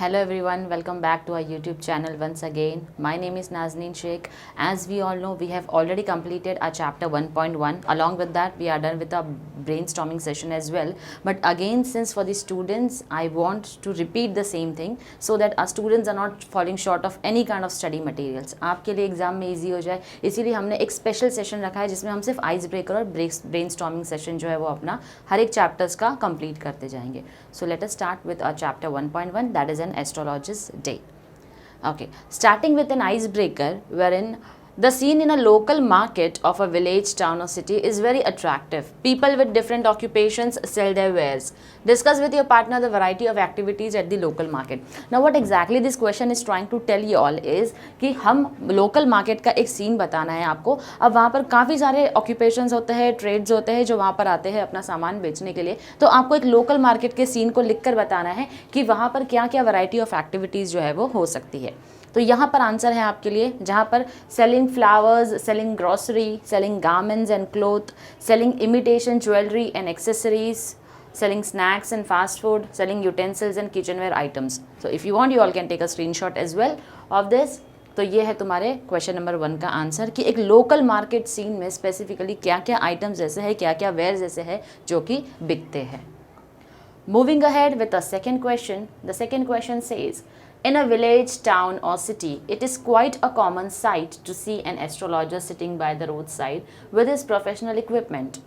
Hello everyone, welcome back to our YouTube channel once again. My name is Nazneen Sheikh. As we all know, we have already completed our chapter 1.1. Along with that, we are done with our brainstorming session as well. But again, since for the students, I want to repeat the same thing so that our students are not falling short of any kind of study materials. आपके लिए exam में easy हो जाए, इसीलिए हमने एक special session रखा है जिसमें हम सिर्फ आइस ब्रेकर और ब्रेनस्टॉर्मिंग सेशन जो है वो अपना हर एक चैप्टर्स का कंप्लीट करते जाएंगे. So let us start with our chapter 1.1, that is an astrologist day. Okay, starting with an icebreaker wherein the scene in a local market of a village, town or city is very attractive. People with different occupations sell their wares. Discuss with your partner the variety of activities at the local market. Now what exactly this question is trying to tell you all is कि हम local market का एक scene बताना है आपको. अब वहाँ पर काफ़ी सारे occupations होते हैं, trades होते हैं जो वहाँ पर आते हैं अपना सामान बेचने के लिए. तो आपको एक local market के scene को लिख कर बताना है कि वहाँ पर क्या क्या variety of activities जो है वो हो सकती है. तो यहाँ पर आंसर है आपके लिए, जहाँ पर selling flowers, selling grocery, selling garments and cloth, selling imitation jewellery and accessories, selling snacks and fast food, selling utensils and kitchenware items. So if you want, you all can take a screenshot as well of this. तो ये है तुम्हारे question number 1 का answer कि एक local market scene में specifically क्या क्या आइटम्स ऐसे हैं, क्या क्या वेयर्स ऐसे हैं जो कि बिकते हैं. Moving ahead with the second question. The second question says, in a village, town or city, it is quite a common sight to see an astrologer sitting by the roadside with his professional equipment.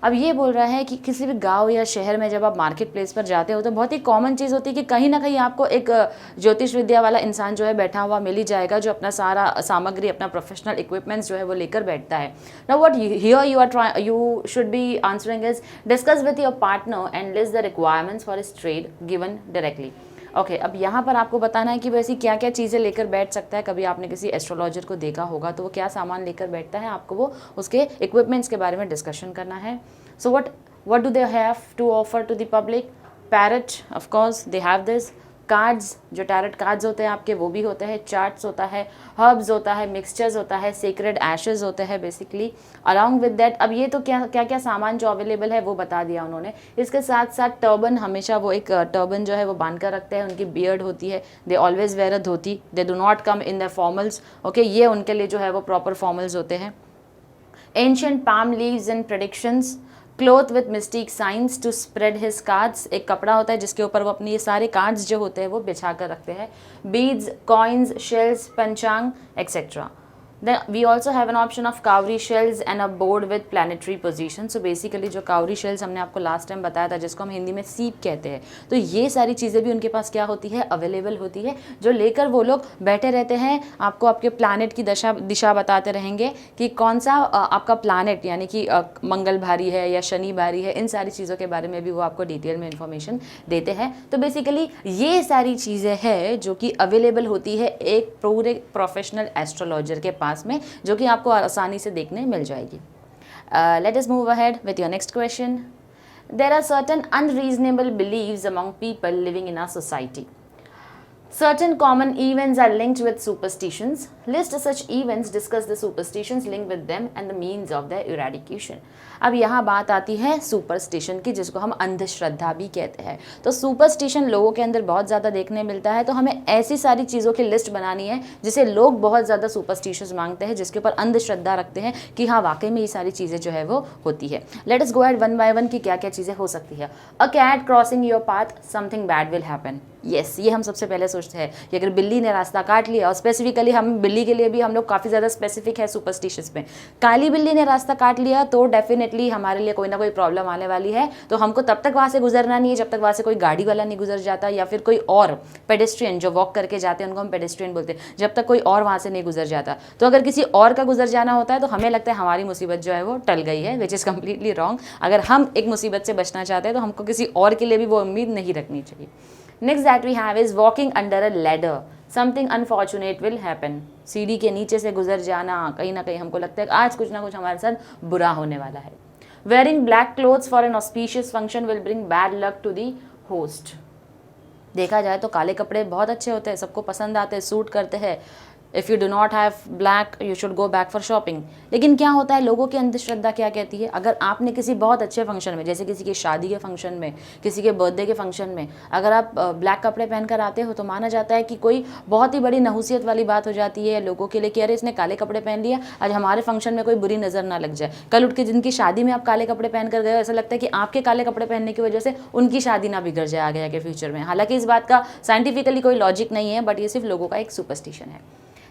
अब ये बोल रहा है कि किसी भी गांव या शहर में जब आप मार्केट प्लेस पर जाते हो तो बहुत ही कॉमन चीज़ होती है कि कहीं ना कहीं आपको एक ज्योतिष विद्या वाला इंसान जो है बैठा हुआ मिल ही जाएगा जो अपना सारा सामग्री, अपना प्रोफेशनल इक्विपमेंट्स जो है वो लेकर बैठता है. Now what here you should be answering is discuss with your partner and list the requirements for his trade given directly. Okay, अब यहाँ पर आपको बताना है कि वैसी क्या क्या चीज़ें लेकर बैठ सकता है. कभी आपने किसी एस्ट्रोलॉजर को देखा होगा तो वो क्या सामान लेकर बैठता है, आपको वो उसके इक्विपमेंट्स के बारे में डिस्कशन करना है. सो what do they have to offer to the public? Parrot, of course, they have this. Cards, जो टैरेट कार्ड्स होते हैं आपके वो भी होते हैं. चार्ट्स होता है, हर्ब्स होता है, मिक्सचर्स होता है, सीक्रेट एशेज होते हैं बेसिकली. अलॉन्ग विद दैट, अब ये तो क्या क्या क्या सामान जो अवेलेबल है वो बता दिया उन्होंने. इसके साथ साथ टर्बन, हमेशा वो एक टर्बन जो है वो बांध कर रखते हैं. उनकी बियर्ड होती है, they always wear a dhoti, they do not come in the formals. Okay, ये उनके लिए जो है वो प्रॉपर फॉर्मल्स होते हैं. Ancient palm leaves and predictions, cloth with mystic science to spread his cards, एक कपड़ा होता है जिसके ऊपर वो अपनी ये सारे कार्ड्स जो होते हैं वो बिछा कर रखते हैं. बीड्स, कॉइन्स, शेल्स, पंचांग etcetera. Then we also have an option of cowrie shells and a board with planetary position. So basically जो cowrie shells हमने आपको लास्ट टाइम बताया था जिसको हम हिंदी में सीप कहते हैं, तो ये सारी चीज़ें भी उनके पास क्या होती है, अवेलेबल होती है, जो लेकर वो लोग बैठे रहते हैं. आपको आपके प्लानट की दिशा बताते रहेंगे कि कौन सा आपका प्लानट यानी कि मंगल भारी है या शनि भारी है. इन सारी चीज़ों के बारे में भी वो आपको डिटेल में इंफॉर्मेशन देते हैं. तो बेसिकली ये सारी चीज़ें हैं जो कि अवेलेबल होती है एक पूरे प्रोफेशनल एस्ट्रोलॉजर के पास में, जो कि आपको आसानी से देखने मिल जाएगी. Let us move ahead with your next question. There are certain unreasonable beliefs among people living in our society. Certain common events are linked with superstitions. List such events, discuss the superstitions linked with them and the means of their eradication. अब यहाँ बात आती है superstition की, जिसको हम अंधश्रद्धा भी कहते हैं. तो सुपरस्टिशन लोगों के अंदर बहुत ज़्यादा देखने मिलता है. तो हमें ऐसी सारी चीज़ों की लिस्ट बनानी है जिसे लोग बहुत ज़्यादा सुपरस्टिशंस मांगते हैं, जिसके ऊपर अंधश्रद्धा रखते हैं कि हाँ वाकई में ये सारी चीज़ें जो है वो होती है. Let us go at one by one कि क्या क्या चीज़ें हो सकती है. A cat crossing your path, something bad will happen. Yes, ये हम सबसे पहले सोचते हैं कि अगर बिल्ली ने रास्ता काट लिया, और स्पेसिफिकली हम बिल्ली के लिए भी हम लोग काफ़ी ज़्यादा स्पेसिफिक है सुपरस्टिशियस में. काली बिल्ली ने रास्ता काट लिया तो डेफिनेटली हमारे लिए कोई ना कोई प्रॉब्लम आने वाली है. तो हमको तब तक वहाँ से गुजरना नहीं है जब तक वहाँ से कोई गाड़ी वाला नहीं गुजर जाता, या फिर कोई और पेडेस्ट्रियन जो वॉक करके जाते हैं उनको हम पेडेस्ट्रियन बोलते हैं, जब तक कोई और वहाँ से नहीं गुजर जाता. तो अगर किसी और का गुजर जाना होता है तो हमें लगता है हमारी मुसीबत जो है वो टल गई है, विच इज़ कम्प्लीटली रॉन्ग. अगर हम एक मुसीबत से बचना चाहते हैं तो हमको किसी और के लिए भी वो उम्मीद नहीं रखनी चाहिए. Next that we have is walking under a ladder. Something unfortunate will happen. सीढ़ी के नीचे से गुजर जाना, कहीं ना कहीं हमको लगता है कि आज कुछ ना कुछ हमारे साथ बुरा होने वाला है. Wearing black clothes for an auspicious function will bring bad luck to the host. देखा जाए तो काले कपड़े बहुत अच्छे होते हैं, सबको पसंद आते हैं, सूट करते हैं. If you do not have black you should go back for shopping. लेकिन क्या होता है, लोगों की अंधश्रद्धा क्या कहती है, अगर आपने किसी बहुत अच्छे फंक्शन में, जैसे किसी की शादी के फंक्शन में, किसी के बर्थडे के फंक्शन में अगर आप ब्लैक कपड़े पहनकर आते हो तो माना जाता है कि कोई बहुत ही बड़ी नहुसियत वाली बात हो जाती है लोगों के लिए कि अरे इसने काले कपड़े पहन लिया, आज हमारे फंक्शन में कोई बुरी नज़र ना लग जाए। कल उठ के जिनकी शादी में आप काले कपड़े पहन कर गए हो, ऐसा लगता है कि आपके काले कपड़े पहनने की वजह से उनकी शादी ना बिगड़ जाए आगे आगे फ्यूचर में। हालांकि इस बात का साइंटिफिकली कोई लॉजिक नहीं है, बट ये सिर्फ लोगों का एक सुपरस्टिशन है।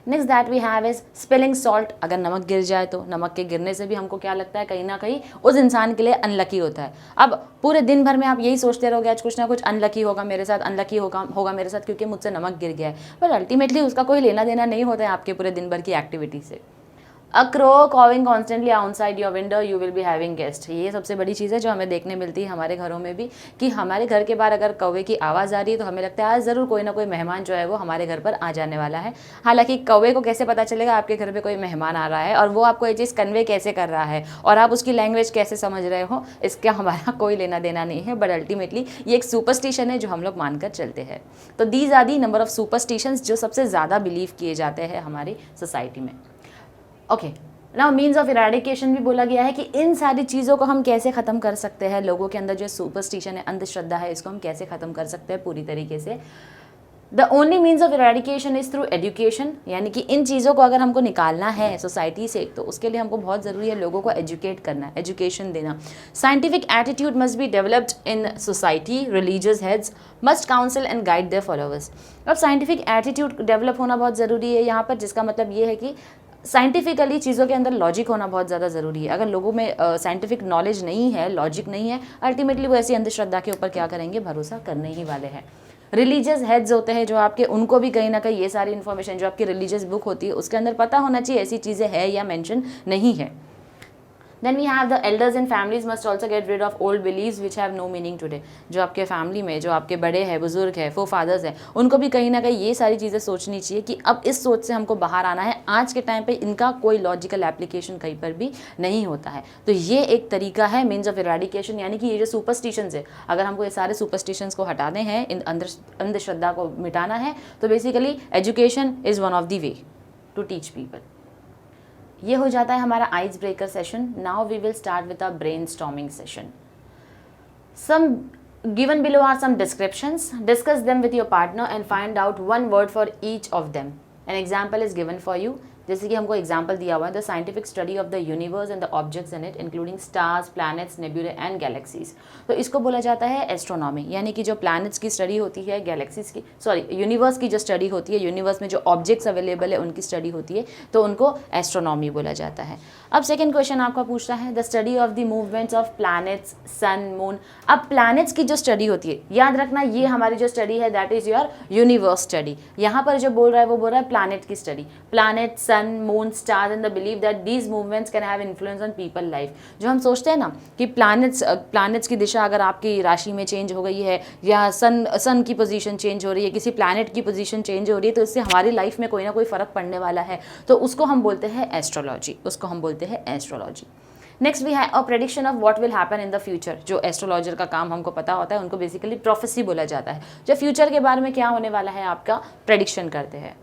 Next that we have is spilling salt. अगर नमक गिर जाए तो नमक के गिरने से भी हमको क्या लगता है, कहीं ना कहीं उस इंसान के लिए अनलकी होता है। अब पूरे दिन भर में आप यही सोचते रहोगे आज कुछ ना कुछ अनलकी होगा मेरे साथ, अनलकी होगा मेरे साथ क्योंकि मुझसे नमक गिर गया है, पर अल्टीमेटली उसका कोई लेना देना नहीं होता है आपके पूरे दिन भर की एक्टिविटी से। A crow cawing constantly outside your window you will be having guest. ये सबसे बड़ी चीज़ है जो हमें देखने मिलती है हमारे घरों में भी, कि हमारे घर के बाहर अगर कौवे की आवाज़ आ रही है तो हमें लगता है आज ज़रूर कोई ना कोई मेहमान जो है वो हमारे घर पर आ जाने वाला है। हालांकि कौवे को कैसे पता चलेगा आपके घर पे कोई मेहमान आ रहा है, और वो आपको ये चीज़ कन्वे कैसे कर रहा है और आप उसकी लैंग्वेज कैसे समझ रहे हो, इसका हमारा कोई लेना देना नहीं है, बट अल्टीमेटली ये एक सुपरस्टिशन है जो हम लोग मानकर चलते हैं। तो these are the number of superstitions जो सबसे ज़्यादा बिलीव किए जाते हैं हमारी सोसाइटी में। Okay, now means of eradication भी बोला गया है कि इन सारी चीज़ों को हम कैसे ख़त्म कर सकते हैं, लोगों के अंदर जो सुपरस्टिशन है, अंधश्रद्धा है, इसको हम कैसे ख़त्म कर सकते हैं पूरी तरीके से। The only means of eradication is through education, यानी कि इन चीज़ों को अगर हमको निकालना है सोसाइटी से तो उसके लिए हमको बहुत ज़रूरी है लोगों को एजुकेट करना, एजुकेशन देना। Scientific attitude must be developed in society, religious heads must council and guide their followers. अब साइंटिफिक एटीट्यूड डेवलप होना बहुत ज़रूरी है यहाँ पर, जिसका मतलब ये है कि साइंटिफिकली चीज़ों के अंदर लॉजिक होना बहुत ज़्यादा ज़रूरी है। अगर लोगों में साइंटिफिक नॉलेज नहीं है, लॉजिक नहीं है, अल्टीमेटली वो ऐसी अंधश्रद्धा के ऊपर क्या करेंगे, भरोसा करने ही वाले हैं। रिलीजियस हेड्स होते हैं जो आपके, उनको भी कहीं ना कहीं ये सारी इन्फॉर्मेशन जो आपकी रिलीजियस बुक होती है उसके अंदर पता होना चाहिए ऐसी चीज़ें है या मेंशन नहीं है। Then we have the elders in families must also get rid of old beliefs which have no meaning today। जो आपके फैमिली में जो आपके बड़े हैं, बुजुर्ग हैं, फोरफादर्स हैं, उनको भी कहीं ना कहीं ये सारी चीज़ें सोचनी चाहिए कि अब इस सोच से हमको बाहर आना है। आज के टाइम पे इनका कोई लॉजिकल एप्लीकेशन कहीं पर भी नहीं होता है। तो ये एक तरीका है मीन्स ऑफ इरेडिकेशन, यानी कि ये जो सुपरस्टिशंस है, अगर हमको ये सारे सुपरस्टिशंस को हटाने हैं, इन अंधश्रद्धा को मिटाना है, तो basically education is one of the way to teach people. ये हो जाता है हमारा ice breaker session. Now we will start with a brainstorming session. Some given below are some descriptions. Discuss them with your partner and find out one word for each of them. An example is given for you. जैसे कि हमको example दिया हुआ है, the scientific study of the universe and the objects in it including stars, planets, नेबुले and galaxies. तो इसको बोला जाता है एस्ट्रोनॉमी, यानी कि जो प्लैनेट्स की स्टडी होती है, गैलेक्सीज की, सॉरी यूनिवर्स की जो स्टडी होती है, यूनिवर्स में जो ऑब्जेक्ट्स अवेलेबल है उनकी स्टडी होती है, तो उनको एस्ट्रोनॉमी बोला जाता है। अब सेकेंड क्वेश्चन आपका पूछता है the study of the movements of planets, sun, moon. अब प्लैनेट्स की जो स्टडी होती है, याद रखना ये हमारी जो स्टडी है that is your universe study. यहाँ पर जो बोल रहा है वो बोल रहा है प्लैनेट की study, planet, sun, moon, stars and the believe that these movements can have influence on people life. जो हम सोचते हैं ना कि प्लैनेट्स की दिशा अगर आपकी राशि में चेंज हो गई है या सन की पोजीशन चेंज हो रही है, किसी प्लैनेट की पोजीशन चेंज हो रही है, तो इससे हमारी लाइफ में कोई ना कोई फ़र्क पड़ने वाला है, तो उसको हम बोलते हैं एस्ट्रोलॉजी, उसको हम बोलते हैं astrology. Next we have a prediction of what will happen in the future. जो एस्ट्रोलॉजर का काम हमको पता होता है उनको बेसिकली प्रोफेसी बोला जाता है, जो फ्यूचर के बारे में क्या होने वाला है आपका प्रेडिक्शन करते हैं।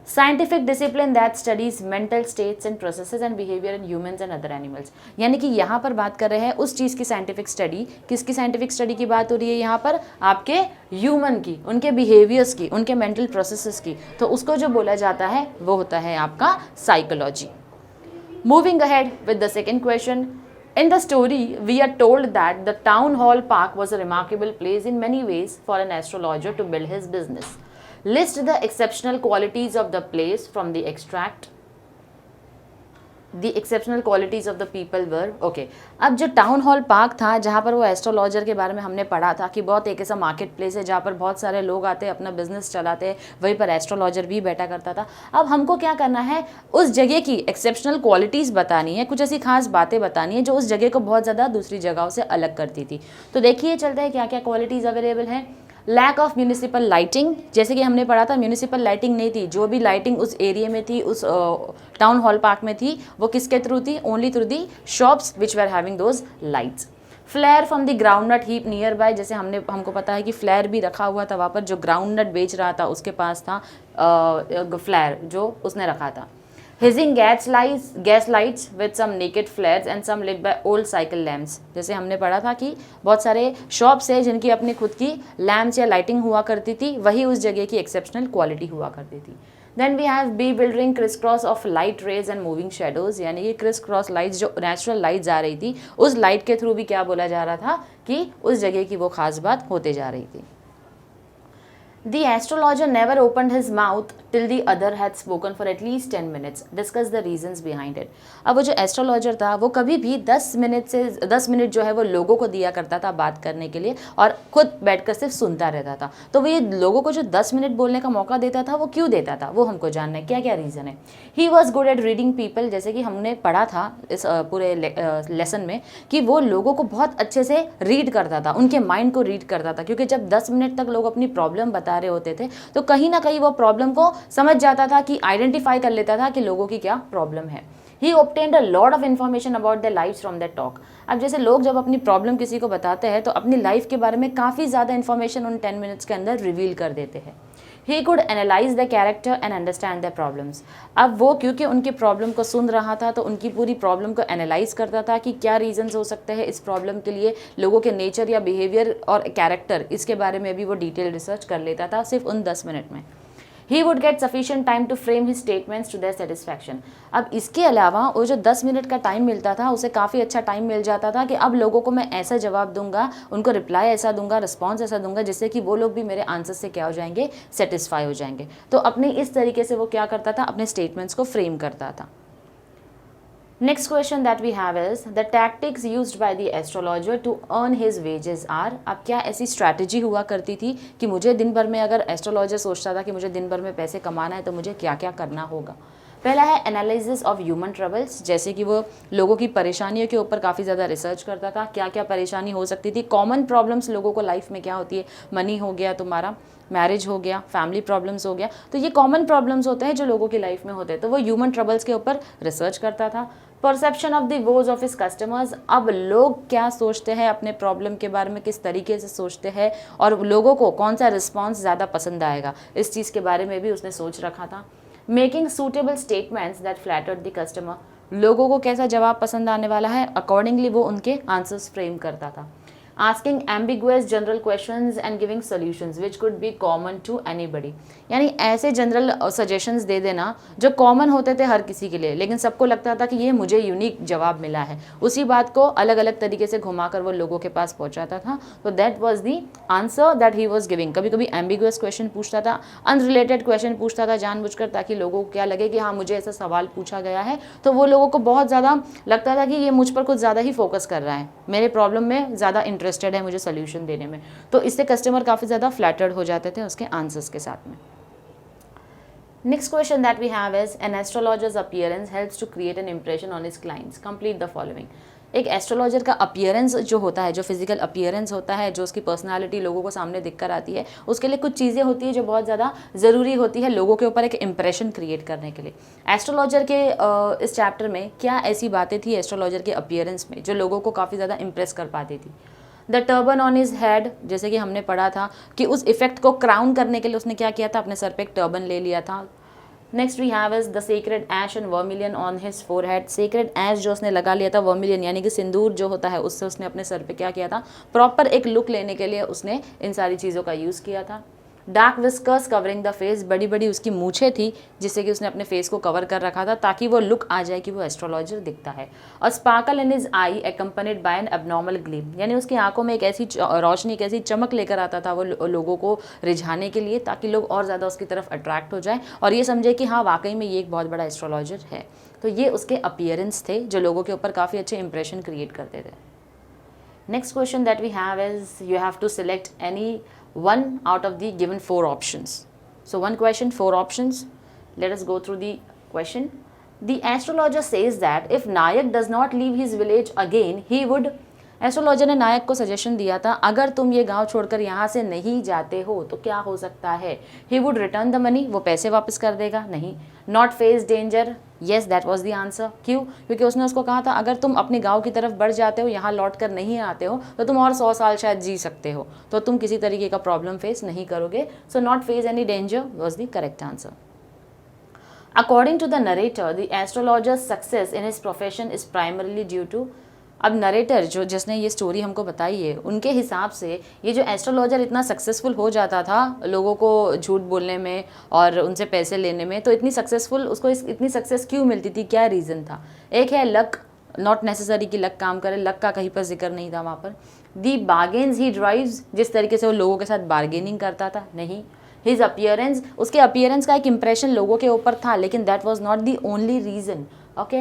Scientific discipline that studies mental states and processes and behaviour in humans and other animals. यानी कि यहाँ पर बात कर रहे हैं उस चीज़ की साइंटिफिक स्टडी, किसकी साइंटिफिक स्टडी की बात हो रही है यहाँ पर, आपके ह्यूमन की, उनके बिहेवियर्स की, उनके मेंटल प्रोसेसेस की, तो उसको जो बोला जाता है वो होता है आपका psychology. Moving ahead with the second question. In the story, we are told that the town hall park was a remarkable place in many ways for an astrologer to build his business. List the exceptional qualities of the place from the extract. The exceptional qualities of the people were okay. अब जो town hall park था जहाँ पर वो astrologer के बारे में हमने पढ़ा था कि बहुत एक ऐसा मार्केट प्लेस है जहाँ पर बहुत सारे लोग आते हैं, अपना बिजनेस चलाते हैं, वहीं पर एस्ट्रोलॉजर भी बैठा करता था। अब हमको क्या करना है, उस जगह की एक्सेप्शनल क्वालिटीज़ बतानी है, कुछ ऐसी खास बातें बतानी है जो उस जगह को बहुत ज़्यादा दूसरी जगहों से अलग करती थी। तो देखिए चलते हैं क्या क्या क्वालिटीज़ अवेलेबल हैं। लैक ऑफ म्यूनिसिपल लाइटिंग, जैसे कि हमने पढ़ा था म्यूनिसिपल लाइटिंग नहीं थी, जो भी लाइटिंग उस एरिया में थी, उस टाउन हॉल पार्क में थी, वो किसके थ्रू थी, only through the shops which were having those lights. Flare from the ground nut heap nearby, जैसे हमको पता है कि फ्लेयर भी रखा हुआ था वहाँ पर, जो ग्राउंड नट बेच रहा था उसके पास था फ्लेयर जो उसने रखा था। Hissing gas lights with some naked flares and some lit by old cycle lamps, जैसे हमने पढ़ा था कि बहुत सारे शॉप्स है जिनकी अपनी खुद की लैम्प्स या लाइटिंग हुआ करती थी, वही उस जगह की एक्सेप्शनल क्वालिटी हुआ करती थी। Then we have bewildering criss cross of light rays and moving shadows, यानी कि क्रिस क्रॉस लाइट्स, जो नेचुरल लाइट्स आ रही थी उस लाइट के थ्रू भी क्या बोला जा रहा था कि उस जगह की वो खास बात होते जा रही थी। The astrologer never opened his mouth till the other had spoken for at least 10 minutes. Discuss the reasons behind it. अब वो जो एस्ट्रोलॉजर था वो कभी भी 10 मिनट जो है वो लोगों को दिया करता था बात करने के लिए, और खुद बैठकर सिर्फ सुनता रहता था। तो वो ये लोगों को जो 10 मिनट बोलने का मौका देता था वो क्यों देता था, वो हमको जानना है क्या क्या रीज़न है। He was good at reading people, जैसे कि हमने पढ़ा था इस पूरे लेसन में कि वो लोगों को बहुत अच्छे से रीड करता था, उनके माइंड को रीड करता था, क्योंकि जब 10 मिनट तक लोग अपनी प्रॉब्लम बता रहे होते थे तो कहीं ना कहीं वो प्रॉब्लम को समझ जाता था, कि आइडेंटिफाई कर लेता था कि लोगों की क्या प्रॉब्लम है। He obtained a lot of information about their lives from that talk. अब जैसे लोग जब अपनी प्रॉब्लम किसी को बताते हैं तो अपनी लाइफ के बारे में काफ़ी ज़्यादा इन्फॉर्मेशन उन 10 मिनट्स के अंदर रिवील कर देते हैं। He could analyze their character and understand their problems. अब वो क्योंकि उनकी प्रॉब्लम को सुन रहा था तो उनकी पूरी प्रॉब्लम को एनालाइज करता था कि क्या रीजंस हो सकते हैं इस प्रॉब्लम के लिए, लोगों के नेचर या बिहेवियर और कैरेक्टर, इसके बारे में भी वो डिटेल रिसर्च कर लेता था सिर्फ उन 10 मिनट में। He would get sufficient time to frame his statements to their satisfaction. अब इसके अलावा वो जो 10 मिनट का टाइम मिलता था उसे काफ़ी अच्छा टाइम मिल जाता था कि अब लोगों को मैं ऐसा जवाब दूंगा, उनको रिप्लाई ऐसा दूंगा, रिस्पॉन्स ऐसा दूंगा जिससे कि वो लोग भी मेरे आंसर से क्या हो जाएंगे, सेटिस्फाई हो जाएंगे। तो अपने इस तरीके से वो क्या करता था, अपने स्टेटमेंट्स को फ्रेम करता था। Next question that we have is the tactics used by the astrologer to earn his wages are। अब क्या ऐसी स्ट्रैटेजी हुआ करती थी कि मुझे दिन भर में, अगर एस्ट्रोलॉजर सोचता था कि मुझे दिन भर में पैसे कमाना है तो मुझे क्या क्या करना होगा। पहला है एनालिसिस ऑफ ह्यूमन ट्रबल्स, जैसे कि वो लोगों की परेशानियों के ऊपर काफ़ी ज़्यादा रिसर्च करता था, क्या क्या परेशानी हो सकती थी, कॉमन प्रॉब्लम्स लोगों को लाइफ में क्या होती है, मनी हो गया तुम्हारा, मैरिज हो गया, फैमिली प्रॉब्लम्स हो गया, तो ये कॉमन प्रॉब्लम्स होते हैं जो लोगों की लाइफ में होते हैं, तो वो ह्यूमन ट्रबल्स के ऊपर रिसर्च करता था। Perception of the woes of his customers, अब लोग क्या सोचते हैं अपने प्रॉब्लम के बारे में, किस तरीके से सोचते हैं और लोगों को कौन सा रिस्पॉन्स ज़्यादा पसंद आएगा, इस चीज़ के बारे में भी उसने सोच रखा था। Making suitable statements that flattered the customer, लोगों को कैसा जवाब पसंद आने वाला है, अकॉर्डिंगली वो उनके आंसर्स फ्रेम करता था। Asking ambiguous general questions and giving solutions which could be common to anybody, यानी ऐसे जनरल सजेशंस दे देना जो कॉमन होते थे हर किसी के लिए, लेकिन सबको लगता था कि ये मुझे यूनिक जवाब मिला है, उसी बात को अलग अलग तरीके से घुमाकर वो लोगों के पास पहुंचाता था। तो that was the answer that he was giving. कभी कभी एम्बिगुअस क्वेश्चन पूछता था, अनरिलेटेड क्वेश्चन पूछता था जानबूझकर, ताकि लोगों को क्या लगे कि हाँ मुझे ऐसा सवाल पूछा गया है, तो वो लोगों को बहुत ज़्यादा लगता था कि ये मुझ पर कुछ ज़्यादा ही फोकस कर रहा है, मेरे प्रॉब्लम में ज़्यादा इंटरेस्टेड है मुझे सोल्यूशन देने में, तो इससे कस्टमर काफ़ी ज़्यादा फ्लैटर्ड हो जाते थे उसके आंसर्स के साथ में। Next question that we have is an astrologer's appearance helps to create an impression on his clients, complete the following. एक एस्ट्रोलॉजर का अपीयरेंस जो होता है, जो फिजिकल अपीयरेंस होता है, जो उसकी पर्सनालिटी लोगों को सामने दिख कर आती है, उसके लिए कुछ चीज़ें होती है जो बहुत ज़्यादा ज़रूरी होती है लोगों के ऊपर एक इंप्रेशन क्रिएट करने के लिए। एस्ट्रोलॉजर के इस चैप्टर में क्या ऐसी बातें थी एस्ट्रोलॉजर के अपीयरेंस में जो लोगों को काफ़ी ज़्यादा इंप्रेस कर पाती थी। The turban on his head, जैसे कि हमने पढ़ा था कि उस इफेक्ट को क्राउन करने के लिए उसने क्या किया था, अपने सर पे एक टर्बन ले लिया था। Next we have is the sacred ash and vermilion on his forehead, sacred ash जो उसने लगा लिया था, वर्मिलियन यानी कि सिंदूर जो होता है, उससे उसने अपने सर पे क्या किया था, प्रॉपर एक लुक लेने के लिए उसने इन सारी चीज़ों का यूज़ किया था। Dark whiskers covering the face, बड़ी बड़ी उसकी मूछें थी जिससे कि उसने अपने फेस को कवर कर रखा था ताकि वो लुक आ जाए कि वो एस्ट्रोलॉजर दिखता है। और sparkle in his eye accompanied by an abnormal gleam, यानी उसकी आंखों में एक ऐसी रोशनी, एक ऐसी चमक लेकर आता था वो लोगों को रिझाने के लिए, ताकि लोग और ज़्यादा उसकी तरफ अट्रैक्ट हो जाए और ये समझे कि हाँ वाकई में ये एक बहुत बड़ा एस्ट्रोलॉजर है। तो ये उसके अपीयरेंस थे जो लोगों के ऊपर काफ़ी अच्छे इंप्रेशन क्रिएट करते थे। Next question that we have is you have to select any one out of the given 4 options. So one question, 4 options. Let us go through the question. The astrologer says that if Nayak does not leave his village again, he would astrologer ने नायक को suggestion दिया था, अगर तुम ये गांव छोड़कर यहाँ से नहीं जाते हो तो क्या हो सकता है। He would return the money, वो पैसे वापस कर देगा, नहीं। Not face danger, yes that was the answer. क्यों? क्योंकि उसने उसको कहा था अगर तुम अपने गांव की तरफ बढ़ जाते हो, यहाँ लौट कर नहीं आते हो, तो तुम और 100 साल शायद जी सकते हो, तो तुम किसी तरीके का प्रॉब्लम फेस नहीं करोगे। So not face any danger was the correct answer. According to the narrator, the astrologer's success in his profession is primarily due to, अब नरेटर जिसने ये स्टोरी हमको बताई है, उनके हिसाब से ये जो एस्ट्रोलॉजर इतना सक्सेसफुल हो जाता था लोगों को झूठ बोलने में और उनसे पैसे लेने में, तो इतनी सक्सेसफुल उसको इतनी सक्सेस क्यों मिलती थी, क्या रीज़न था। एक है लक, नॉट नेसेसरी कि लक काम करे, लक का कहीं पर जिक्र नहीं था वहाँ पर। दी बार्गेन्स ही ड्राइव्स, जिस तरीके से वो लोगों के साथ बार्गेनिंग करता था, नहीं। हिज अपीयरेंस, उसके अपीयरेंस का एक इंप्रेशन लोगों के ऊपर था, लेकिन that was not the only reason. Okay.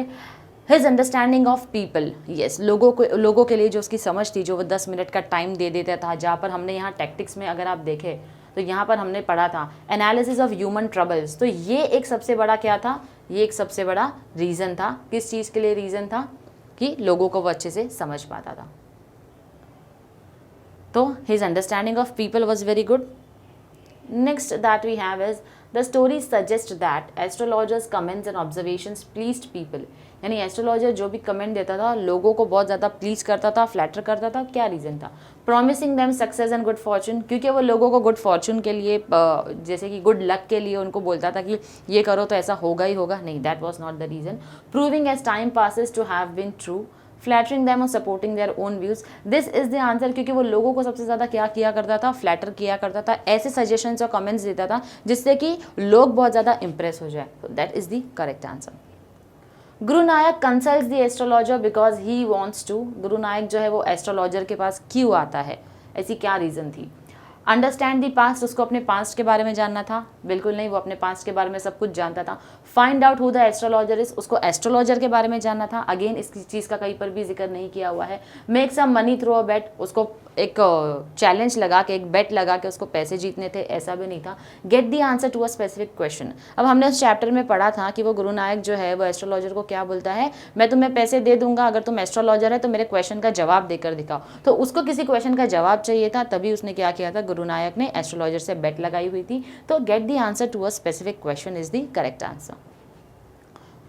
His understanding of people, yes, लोगों के लिए जो उसकी समझ थी, जो वो 10 मिनट का टाइम दे देता था, जहाँ पर हमने यहाँ टैक्टिक्स में अगर आप देखें तो यहाँ पर हमने पढ़ा था एनालिसिस ऑफ ह्यूमन ट्रबल्स, तो ये एक सबसे बड़ा क्या था, ये एक सबसे बड़ा रीज़न था। किस चीज़ के लिए रीज़न था? कि लोगों को वो अच्छे से समझ पाता था। तो his understanding of people was very good. Next that we have is the story suggests that astrologers' comments and observations pleased people, यानी एस्ट्रोलॉजर जो भी कमेंट देता था लोगों को बहुत ज़्यादा प्लीज करता था, फ्लैटर करता था। क्या रीज़न था? Promising them success and good Fortune, क्योंकि वो लोगों को गुड फॉर्चून के लिए, जैसे कि गुड लक के लिए उनको बोलता था कि ये करो तो ऐसा होगा ही होगा, नहीं, that was not the reason. Proving as time passes to have been true, flattering them और supporting their own views, this is the answer, क्योंकि वो लोगों को सबसे ज़्यादा क्या किया करता था, फ्लैटर किया करता था, ऐसे सजेशंस और कमेंट्स देता था जिससे कि लोग बहुत ज़्यादा इंप्रेस हो जाए। तो that is the correct answer. Guru Nayak consults the astrologer because he wants to, Guru Nayak जो है वो एस्ट्रोलॉजर के पास क्यों आता है, ऐसी क्या रीज़न थी। अंडरस्टैंड दी पास्ट, उसको अपने पास्ट के बारे में जानना था, बिल्कुल नहीं, वो अपने पास्ट के बारे में सब कुछ जानता था। Find out who the astrologer is, उसको एस्ट्रोलॉजर के बारे में जानना था, अगेन इस चीज़ का कहीं पर भी जिक्र नहीं किया हुआ है। Make some money through a bet, उसको एक चैलेंज लगा के, एक बेट लगा के उसको पैसे जीतने थे, ऐसा भी नहीं था। Get the answer to a specific question, अब हमने उस चैप्टर में पढ़ा था कि वो गुरु नायक जो है वो एस्ट्रोलॉजर को क्या बोलता है, मैं तुम्हें पैसे दे दूंगा अगर तुम एस्ट्रोलॉजर है तो मेरे क्वेश्चन का जवाब देकर दिखाओ। तो उसको किसी क्वेश्चन का जवाब चाहिए था, तभी उसने क्या किया था, गुरु नायक ने एस्ट्रोलॉजर से बेट लगाई हुई थी। तो get the answer to a specific question is the correct answer.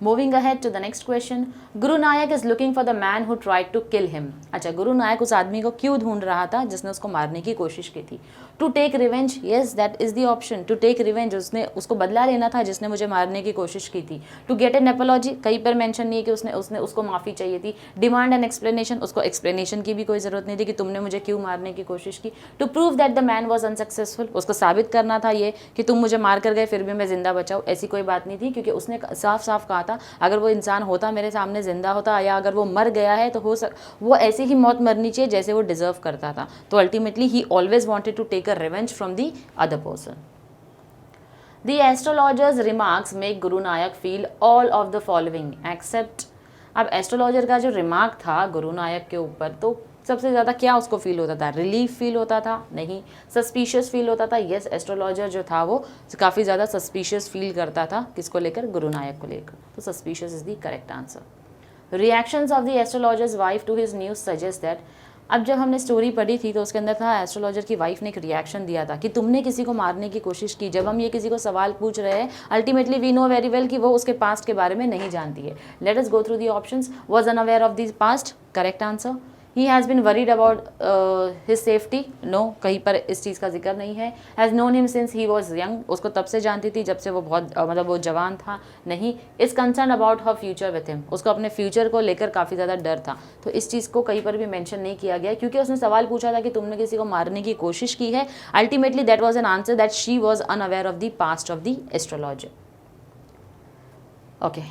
Moving ahead to the next question, Guru Nayak is looking for the man who tried to kill him. अच्छा, गुरु नायक उस आदमी को क्यों ढूंढ रहा था जिसने उसको मारने की कोशिश की थी। To take revenge, yes that is the option, to take revenge, उसने उसको बदला लेना था जिसने मुझे मारने की कोशिश की थी। टू गेट एन एपोलॉजी, कहीं पर मेंशन नहीं है कि उसने उसको माफ़ी चाहिए थी। डिमांड एन एक्सप्लेनेशन, उसको एक्सप्लेनेशन की भी कोई ज़रूरत नहीं थी कि तुमने मुझे क्यों मारने की कोशिश की। To prove that the man was unsuccessful, उसको साबित करना था ये कि तुम मुझे मार कर गए फिर भी मैं जिंदा बचाऊँ, ऐसी कोई बात नहीं थी, क्योंकि उसने साफ साफ कहा था अगर वो इंसान होता मेरे सामने जिंदा होता या अगर वो मर गया है तो वो ऐसी ही मौत मरनी चाहिए जैसे वो डिजर्व करता था। तो ultimately he always wanted to take a revenge from the other person. The astrologer's remarks make Guru Nayak feel all of the following except, अब एस्ट्रोलॉजर का जो रिमार्क था गुरु नायक के ऊपर, तो सबसे ज़्यादा क्या उसको फील होता था, रिलीफ फील होता था, नहीं। सस्पिशियस फील होता था, यस, एस्ट्रोलॉजर जो था वो काफ़ी ज़्यादा सस्पिशियस फील करता था, किसको लेकर, गुरु नायक को लेकर। तो suspicious is the correct answer. Reactions of the astrologer's wife to his news suggest that, अब जब हमने स्टोरी पढ़ी थी तो उसके अंदर था एस्ट्रोलॉजर की वाइफ ने एक रिएक्शन दिया था कि तुमने किसी को मारने की कोशिश की। जब हम ये किसी को सवाल पूछ रहे हैं, ultimately we know very well कि वो उसके पास्ट के बारे में नहीं जानती है। Let us go through the options. Was unaware of this past, correct answer. He has been worried about his safety, no, कहीं पर इस चीज़ का जिक्र नहीं है। Has known him since he was young, उसको तब से जानती थी जब से वो बहुत मतलब वो जवान था, नहीं। Is concern about her future with him, उसको अपने फ्यूचर को लेकर काफ़ी ज़्यादा डर था। तो इस चीज़ को कहीं पर भी मेंशन नहीं किया गया, क्योंकि उसने सवाल पूछा था कि तुमने किसी को मारने की कोशिश की है। Ultimately that was an answer that she was unaware of the past of the astrologer. Okay,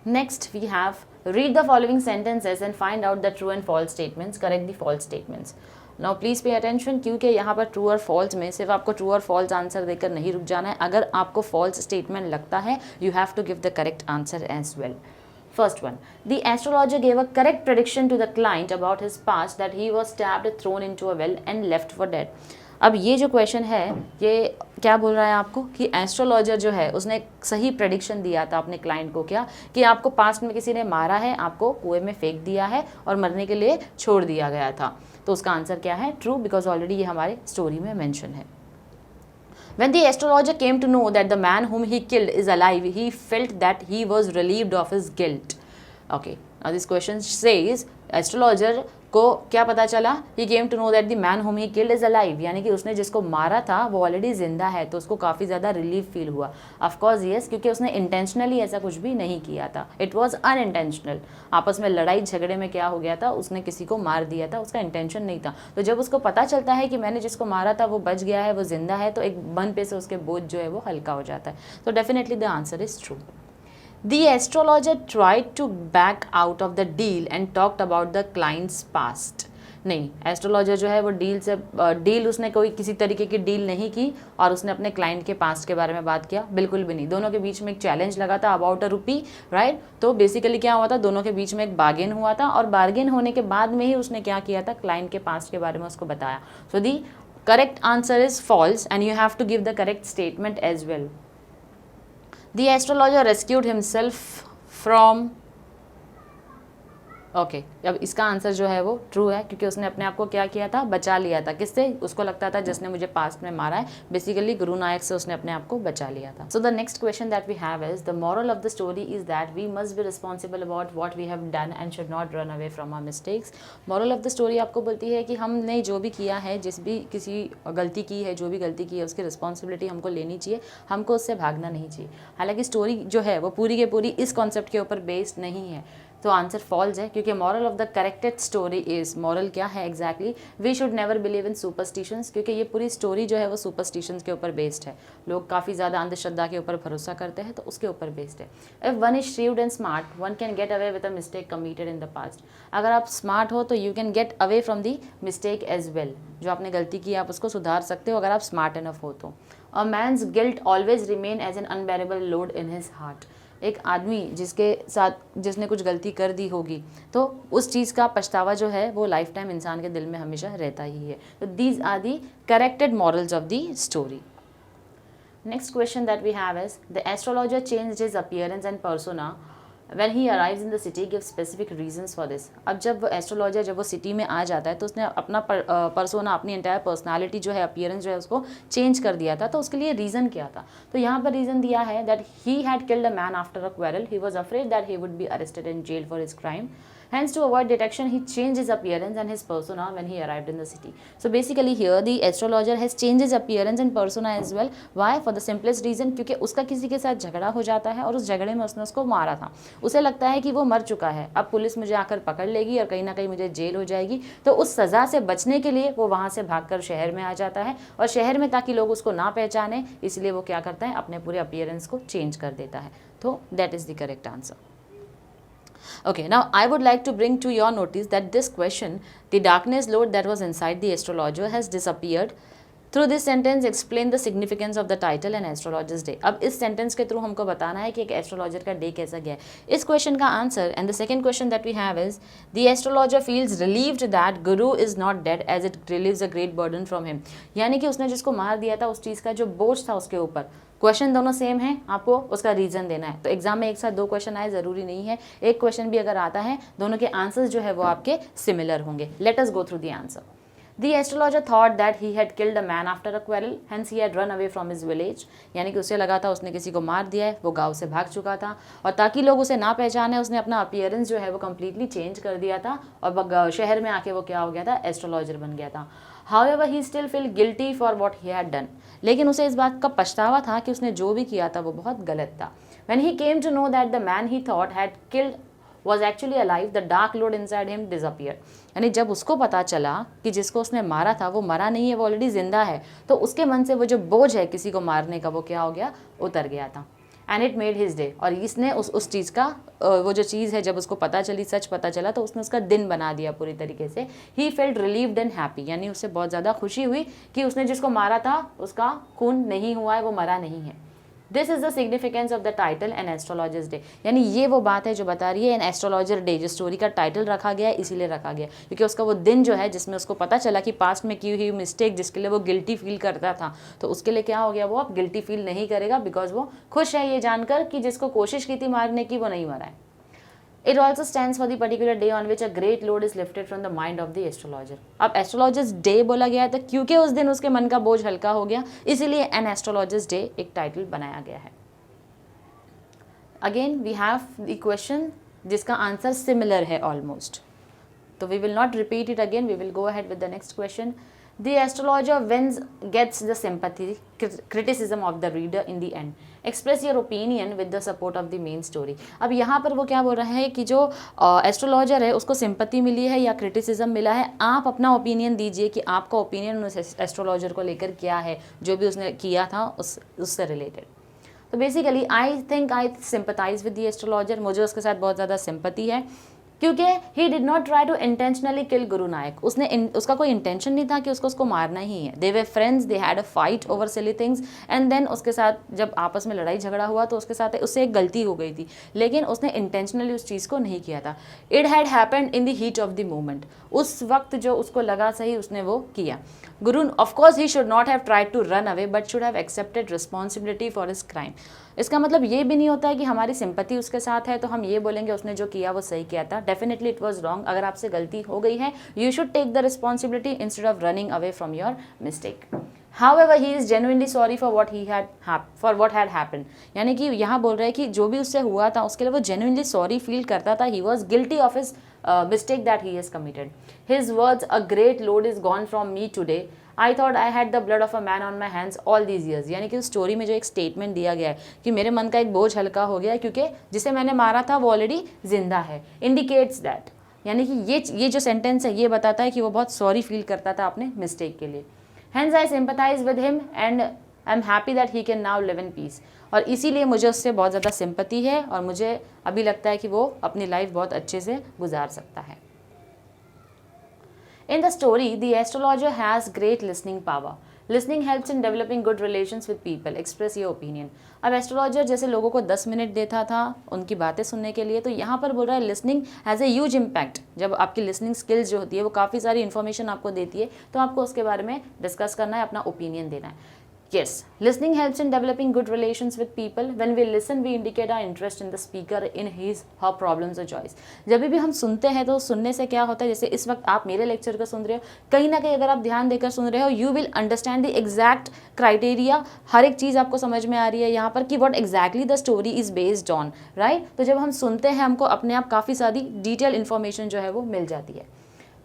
next we have read the following sentences and find out the true and false statements, correct the false statements. Now please pay attention, क्योंकि यहाँ पर true और false में सिर्फ आपको true और false answer देकर नहीं रुक जाना है। अगर आपको फॉल्स स्टेटमेंट लगता है you have to give the correct answer as well. First one, the astrologer gave a correct prediction to the client about his past that he was stabbed, thrown into a well and left for dead. अब ये जो question है ये क्या बोल रहा है आपको कि एस्ट्रोलॉजर जो है उसने एक सही प्रेडिक्शन दिया था अपने क्लाइंट को, क्या कि आपको पास्ट में किसी ने मारा है, आपको कुएं में फेंक दिया है और मरने के लिए छोड़ दिया गया था। तो उसका आंसर क्या है? ट्रू, बिकॉज ऑलरेडी ये हमारे स्टोरी में मेंशन है। When the astrologer came to know that the man whom he killed is alive, he felt that he was relieved of his guilt. Okay, now this question says astrologer को क्या पता चला? He came to know that the man whom he killed is alive, यानी कि उसने जिसको मारा था वो ऑलरेडी जिंदा है, तो उसको काफ़ी ज़्यादा रिलीफ फील हुआ। ऑफकोर्स येस, क्योंकि उसने इंटेंशनली ऐसा कुछ भी नहीं किया था, इट वॉज अनइंटेंशनल। आपस में लड़ाई झगड़े में क्या हो गया था, उसने किसी को मार दिया था, उसका इंटेंशन नहीं था। तो जब उसको पता चलता है कि मैंने जिसको मारा था वो बच गया है, वो जिंदा है, तो एक मन पे से उसके बोझ जो है वो हल्का हो जाता है। तो definitely the answer is true. The astrologer tried to back out of the deal and talked about the client's past. नहीं, एस्ट्रोलॉजर जो है वो डील उसने कोई किसी तरीके की डील नहीं की और उसने अपने क्लाइंट के पास्ट के बारे में बात किया, बिल्कुल भी नहीं। दोनों के बीच में एक चैलेंज लगा था अबाउट अ रुपी, राइट। तो बेसिकली क्या हुआ था, दोनों के बीच में एक बार्गेन हुआ था और बार्गेन होने के बाद में ही उसने क्या किया था, क्लाइंट के पास्ट के बारे में उसको बताया। So the correct answer is false and you have to give the correct statement as well. The astrologer rescued himself from okay अब इसका आंसर जो है वो ट्रू है, क्योंकि उसने अपने आप को क्या किया था, बचा लिया था। किससे? उसको लगता था जिसने मुझे पास्ट में मारा है, बेसिकली गुरु नायक से उसने अपने आप को बचा लिया था। So the next question that we have is the moral of the story is that we must be responsible about what we have done and should not run away from our mistakes. Moral of the story आपको बोलती है कि हमने जो भी किया है, जिस भी किसी गलती की है, जो भी गलती की है उसकी रिस्पॉन्सिबिलिटी हमको लेनी चाहिए, हमको उससे भागना नहीं चाहिए। हालांकि स्टोरी जो है वो पूरी के पूरी इस कॉन्सेप्ट के ऊपर बेस्ड नहीं है, तो आंसर फॉल्स है, क्योंकि moral of the corrected story is, moral क्या है exactly, we should never believe in superstitions, क्योंकि ये पूरी स्टोरी जो है वो सुपरस्टिशंस के ऊपर बेस्ड है। लोग काफ़ी ज़्यादा अंधश्रद्धा के ऊपर भरोसा करते हैं, तो उसके ऊपर बेस्ड है। If one is shrewd and smart one can get away with a mistake committed in the past. अगर आप स्मार्ट हो तो you can get away from the mistake as well, जो आपने गलती की आप उसको सुधार सकते हो अगर आप स्मार्ट इनफ हो तो। A man's guilt always remain as an unbearable load in his heart. एक आदमी जिसके साथ जिसने कुछ गलती कर दी होगी, तो उस चीज़ का पछतावा जो है वो लाइफ टाइम इंसान के दिल में हमेशा रहता ही है। तो these are the corrected morals of the story. Next question that we have is the astrologer changed his appearance and persona when he arrives in the city give specific reasons for this। अब जब astrologer जब वो city में आ जाता है तो उसने अपना पर्सोना, अपनी एंटायर पर्सनालिटी जो है, अपीयरेंस जो है उसको चेंज कर दिया था। तो उसके लिए रीज़न क्या था? तो यहाँ पर रीज़न दिया है that he had killed a man after a quarrel, he was afraid that he would be arrested and jail for his crime. Hence, to avoid detection, he changed his appearance and his persona when he arrived in the city. So basically here the astrologer has changed his appearance and persona as well. Why? For the simplest reason, क्योंकि उसका किसी के साथ झगड़ा हो जाता है और उस झगड़े में उसने उसको मारा था। उसे लगता है कि वो मर चुका है, अब पुलिस मुझे आकर पकड़ लेगी और कहीं ना कहीं मुझे जेल हो जाएगी। तो उस सज़ा से बचने के लिए वो वहाँ से भागकर शहर में आ जाता है, और शहर में ताकि लोग उसको ना पहचाने इसलिए वो क्या करता है, अपने पूरे अपीयरेंस को चेंज कर देता है। तो that is the correct answer. Okay, now I would like to bring to your notice that this question, the darkness lord that was inside the astrologer has disappeared. Through this sentence explain the significance of the title and astrologer's day. अब इस sentence के through हमको बताना है कि एक astrologer का day कैसा गया है। इस क्वेश्चन का answer and the second question that we have is the astrologer feels relieved that Guru is not dead as it relieves a great burden from him. यानी कि उसने जिसको मार दिया था उस चीज़ का जो बोझ था उसके ऊपर, क्वेश्चन दोनों सेम है, आपको उसका रीजन देना है। तो एग्जाम में एक साथ दो क्वेश्चन आए ज़रूरी नहीं है, एक क्वेश्चन भी अगर आता है दोनों के आंसर्स जो है वो आपके सिमिलर होंगे। Late us go through the answer. The astrologer thought that he had killed a man after a quarrel, hence he had run away from his village. यानी कि उसे लगा था उसने किसी को मार दिया है, वो गांव से भाग चुका था, और ताकि लोग उसे ना पहचाने उसने अपना अपीयरेंस जो है वो कम्प्लीटली चेंज कर दिया था, और शहर में आके वो क्या हो गया था, एस्ट्रोलॉजर बन गया था। However, he still felt guilty for what he had done. लेकिन उसे इस बात का पछतावा था कि उसने जो भी किया था वो बहुत गलत था। When he came to know that the man he thought had killed was actually alive, the dark lord inside him disappeared. यानी जब उसको पता चला कि जिसको उसने मारा था वो मरा नहीं है, वो ऑलरेडी जिंदा है, तो उसके मन से वो जो बोझ है किसी को मारने का वो क्या हो गया, उतर गया था। And it made his day, और इसने उस चीज़ का वो जो चीज़ है जब उसको पता चली, सच पता चला, तो उसने उसका दिन बना दिया पूरी तरीके से। He felt relieved and happy, यानी उससे बहुत ज़्यादा खुशी हुई कि उसने जिसको मारा था उसका खून नहीं हुआ है, वो मरा नहीं है। This is the significance of the title an astrologer's day, यानी ये वो बात है जो बता रही है एन एस्ट्रोलॉजर डे, जो स्टोरी का टाइटल रखा गया है इसीलिए रखा गया क्योंकि उसका वो दिन जो है जिसमें उसको पता चला कि पास्ट में की हुई मिस्टेक जिसके लिए वो गिल्टी फील करता था, तो उसके लिए क्या हो गया, वो अब गिल्टी फील नहीं करेगा बिकॉज वो खुश है ये जानकर कि जिसको कोशिश की थी मारने की वो नहीं मरा है। It also stands for the particular day on which a great load is lifted from the mind of the astrologer. अब astrologers day बोला गया था क्योंकि उस दिन उसके मन का बोझ हल्का हो गया, इसीलिए an astrologers day एक टाइटल बनाया गया है। Again we have the question जिसका आंसर सिमिलर है ऑलमोस्ट, तो we will not repeat it again, we will go ahead with the next question. The astrologer gets the sympathy, criticism of the reader in the end. Express your opinion with the support of the main story. अब यहाँ पर वो क्या बोल रहा है कि जो एस्ट्रोलॉजर है उसको सिंपैथी मिली है या क्रिटिसिज्म मिला है, आप अपना ओपिनियन दीजिए कि आपका ओपिनियन उस एस्ट्रोलॉजर को लेकर क्या है, जो भी उसने किया था उससे रिलेटेड। तो basically I think I sympathise with the astrologer, मुझे उसके साथ बहुत ज़्यादा सिंपैथी है क्योंकि he did not try to intentionally kill Guru Nayak, उसका कोई इंटेंशन नहीं था कि उसको मारना ही है। They were friends, they had a fight over silly things and then उसके साथ जब आपस में लड़ाई झगड़ा हुआ तो उसके साथ उससे एक गलती हो गई थी, लेकिन उसने इंटेंशनली उस चीज़ को नहीं किया था। It had happened in the heat of the moment, उस वक्त जो उसको लगा सही उसने वो किया। Guru of course he should not have tried to run away but should have accepted responsibility for his crime. इसका मतलब ये भी नहीं होता है कि हमारी सिंपैथी उसके साथ है तो हम ये बोलेंगे उसने जो किया वो सही किया था। Definitely it was wrong. अगर आपसे गलती हो गई है you should take the responsibility instead of running away from your mistake. However, he is genuinely sorry for what had happened. यानी कि यहाँ बोल रहा है कि जो भी उससे हुआ था उसके लिए वो genuinely sorry feel करता था. He was guilty of his mistake that he has committed. His words, a great load is gone from me today. I thought I had the blood of a man on my hands all these years. यानी कि उस story में जो एक statement दिया गया है कि मेरे मन का एक बोझ हल्का हो गया क्योंकि जिसे मैंने मारा था वो ऑलरेडी जिंदा है, indicates that. यानी कि ये जो सेंटेंस है ये बताता है कि वो बहुत सॉरी फील करता था अपने मिस्टेक के लिए. Hence I sympathize with him and I'm happy that he can now live in peace. और इसीलिए मुझे उससे बहुत ज़्यादा सिंपैथी है और मुझे अभी लगता है कि वो अपनी लाइफ बहुत अच्छे से गुजार सकता है. In the story, the astrologer has great listening power. Listening helps in developing good relations with people. Express your opinion. अब एस्ट्रोलॉजर जैसे लोगों को 10 मिनट देता था उनकी बातें सुनने के लिए, तो यहाँ पर बोल रहा है listening has a huge impact. जब आपकी लिसनिंग स्किल्स जो होती है वो काफ़ी सारी इन्फॉर्मेशन आपको देती है, तो आपको उसके बारे में डिस्कस करना है, अपना ओपिनियन देना है. Yes, listening helps in developing good relations with people. When we listen, we indicate our interest in the speaker, in his, her problems or joys. जब भी हम सुनते हैं तो सुनने से क्या होता है, जैसे इस वक्त आप मेरे लेक्चर को सुन रहे हो, कहीं ना कहीं अगर आप ध्यान देकर सुन रहे हो, you will understand the exact criteria. हर एक चीज़ आपको समझ में आ रही है यहाँ पर कि what exactly the story is based on, right? तो जब हम सुनते हैं हमको अपने आप काफ़ी सारी डिटेल इन्फॉर्मेशन जो है वो मिल जाती है.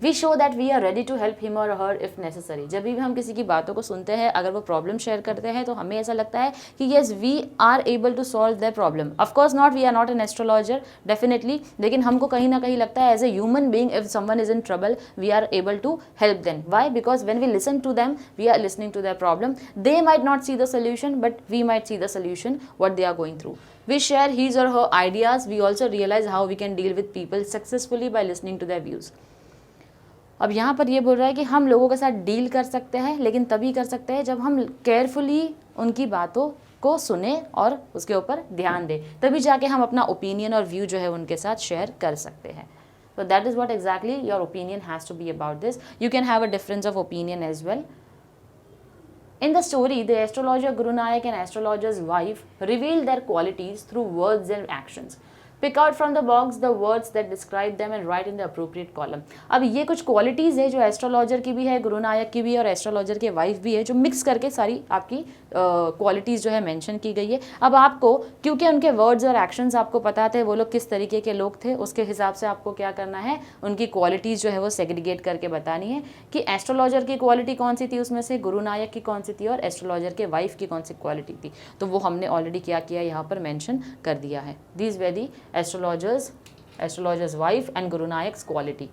We show that we are ready to help him or her if necessary. जब भी हम किसी की बातों को सुनते हैं, अगर वो प्रॉब्लम शेयर करते हैं तो हमें ऐसा लगता है कि yes we are able to solve their problem. Of course not, we are not an astrologer definitely, लेकिन हमको कहीं ना कहीं लगता है as a human being if someone is in trouble we are able to help them. Why? Because when we listen to them we are listening to their problem. They might not see the solution but we might see the solution what they are going through. We share his or her ideas. We also realize how we can deal with people successfully by listening to their views. अब यहाँ पर ये बोल रहा है कि हम लोगों के साथ डील कर सकते हैं, लेकिन तभी कर सकते हैं जब हम केयरफुली उनकी बातों को सुने और उसके ऊपर ध्यान दें, तभी जाके हम अपना ओपिनियन और व्यू जो है उनके साथ शेयर कर सकते हैं. So that is what exactly your opinion has to be about this. You can have a difference of opinion as well. In the story, the astrologer Guru Nayak and astrologer's wife reveal their qualities through words and actions. Pick out from the box the words that describe them and write in the appropriate column. अब ये कुछ qualities है जो astrologer की भी है, गुरु नायक की भी है और एस्ट्रोलॉजर के वाइफ भी है, जो मिक्स करके सारी आपकी क्वालिटीज़ जो है मेंशन की गई है. अब आपको क्योंकि उनके वर्ड्स और एक्शंस आपको पता थे वो लोग किस तरीके के लोग थे, उसके हिसाब से आपको क्या करना है, उनकी क्वालिटीज़ जो है वो सेग्रीगेट करके बतानी है कि एस्ट्रोलॉजर की क्वालिटी कौन सी थी, उसमें से गुरु नायक की कौन सी थी और एस्ट्रोलॉजर के वाइफ की कौन सी क्वालिटी थी. तो वो हमने ऑलरेडी क्या किया यहाँ पर मैंशन कर दिया है. These way the astrologer's wife and Guru Nayak's quality.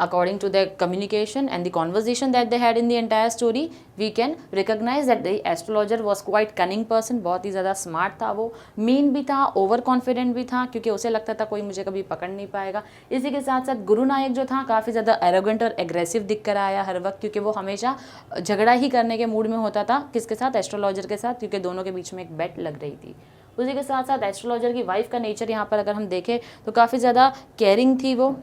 according to their communication and the conversation that they had in the entire story, we can recognize that the astrologer was quite cunning person, बहुत ही ज़्यादा smart था वो, mean भी था, over confident भी था, क्योंकि उसे लगता था कोई मुझे कभी पकड़ नहीं पाएगा। इसी के साथ साथ गुरु नायक जो था काफ़ी ज़्यादा एरोगेंट और एग्रेसिव दिख कर आया हर वक्त, क्योंकि वो हमेशा झगड़ा ही करने के मूड में होता था। किसके साथ? एस्ट्रोलॉजर के साथ, क्योंकि दोनों के बीच में एक बेट लग रही थी। उसी के साथ साथ एस्ट्रोलॉजर की वाइफ का नेचर यहाँ पर अगर हम देखें तो काफ़ी ज़्यादा केयरिंग थी वो,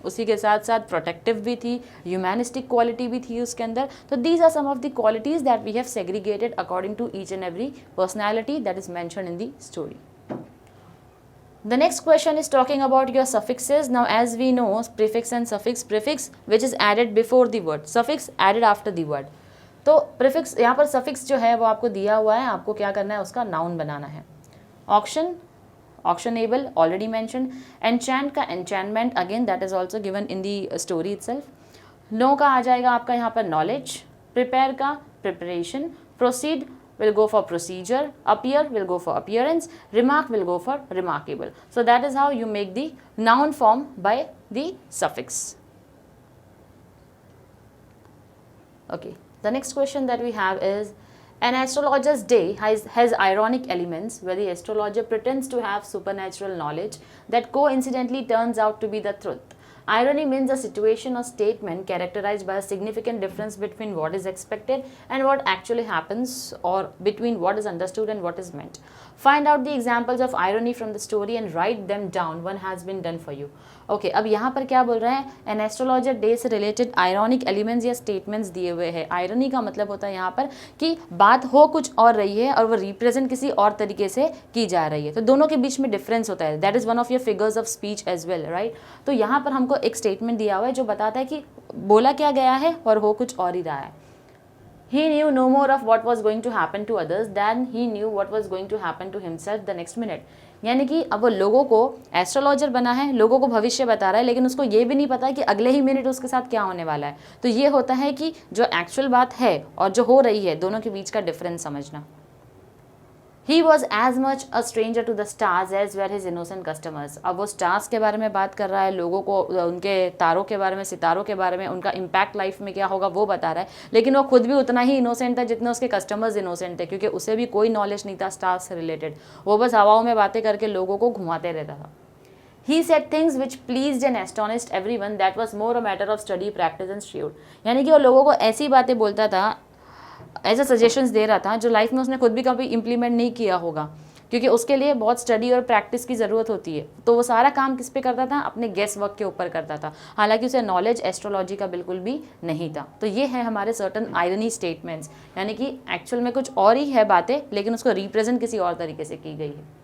उसी के साथ साथ प्रोटेक्टिव भी थी, ह्यूमैनिस्टिक क्वालिटी भी थी उसके अंदर। तो these are some of the qualities that we have segregated according to each and every personality that is mentioned in the story. The next question is talking about your suffixes. Now as we know, prefix and suffix, prefix which is added before the word, suffix added after the word. तो prefix यहाँ पर suffix जो है वो आपको दिया हुआ है, आपको क्या करना है, उसका noun बनाना है। Auction, auctionable already mentioned. Enchant का enchantment, again that is also given in the story itself. Know का आ जाएगा आपका यहाँ पर knowledge. Prepare का preparation. Proceed will go for procedure. Appear will go for appearance. Remark will go for remarkable. So that is how you make the noun form by the suffix. Okay, the next question that we have is, an astrologer's day has ironic elements where the astrologer pretends to have supernatural knowledge that coincidentally turns out to be the truth. Irony means a situation or statement characterized by a significant difference between what is expected and what actually happens, or between what is understood and what is meant. Find out the examples of irony from the story and write them down. One has been done for you. Okay अब यहाँ पर क्या बोल रहे हैं, N astrologer day से related ironic elements या statements दिए हुए हैं। आयरनी का मतलब होता है यहाँ पर कि बात हो कुछ और रही है और वो रिप्रेजेंट किसी और तरीके से की जा रही है, तो दोनों के बीच में डिफरेंस होता है। That is one of your figures of speech as well, right. तो यहाँ पर हमको एक स्टेटमेंट दिया हुआ है जो बताता है कि बोला क्या गया है और हो कुछ और ही रहा है। He knew no more of what was going to happen to others than he knew what was going to happen to himself the next minute. यानी कि अब वो लोगों को एस्ट्रोलॉजर बना है, लोगों को भविष्य बता रहा है, लेकिन उसको ये भी नहीं पता कि अगले ही मिनट उसके साथ क्या होने वाला है। तो ये होता है कि जो एक्चुअल बात है और जो हो रही है, दोनों के बीच का डिफरेंस समझना। He was as much a stranger to the stars as were his innocent customers. अब वो स्टार्स के बारे में बात कर रहा है, लोगों को उनके तारों के बारे में, सितारों के बारे में, उनका इम्पैक्ट लाइफ में क्या होगा वो बता रहा है, लेकिन वो खुद भी उतना ही इनोसेंट था जितने उसके कस्टमर्स इनोसेंट थे, क्योंकि उसे भी कोई नॉलेज नहीं था स्टार्स से रिलेटेड। वो बस हवाओं में बातें करके लोगों को घुमाते रहता था। He said things which pleased and astonished everyone. That was more a matter of study, practice and shrewd. यानी कि वो लोगों को ऐसी बातें बोलता था, ऐसे सजेशंस दे रहा था जो लाइफ में उसने खुद भी कभी इम्प्लीमेंट नहीं किया होगा, क्योंकि उसके लिए बहुत स्टडी और प्रैक्टिस की ज़रूरत होती है। तो वो सारा काम किस पे करता था? अपने गेस वर्क के ऊपर करता था, हालांकि उसे नॉलेज एस्ट्रोलॉजी का बिल्कुल भी नहीं था। तो ये है हमारे सर्टन आयरनी स्टेटमेंट्स, यानी कि एक्चुअल में कुछ और ही है बातें, लेकिन उसको रिप्रेजेंट किसी और तरीके से की गई है।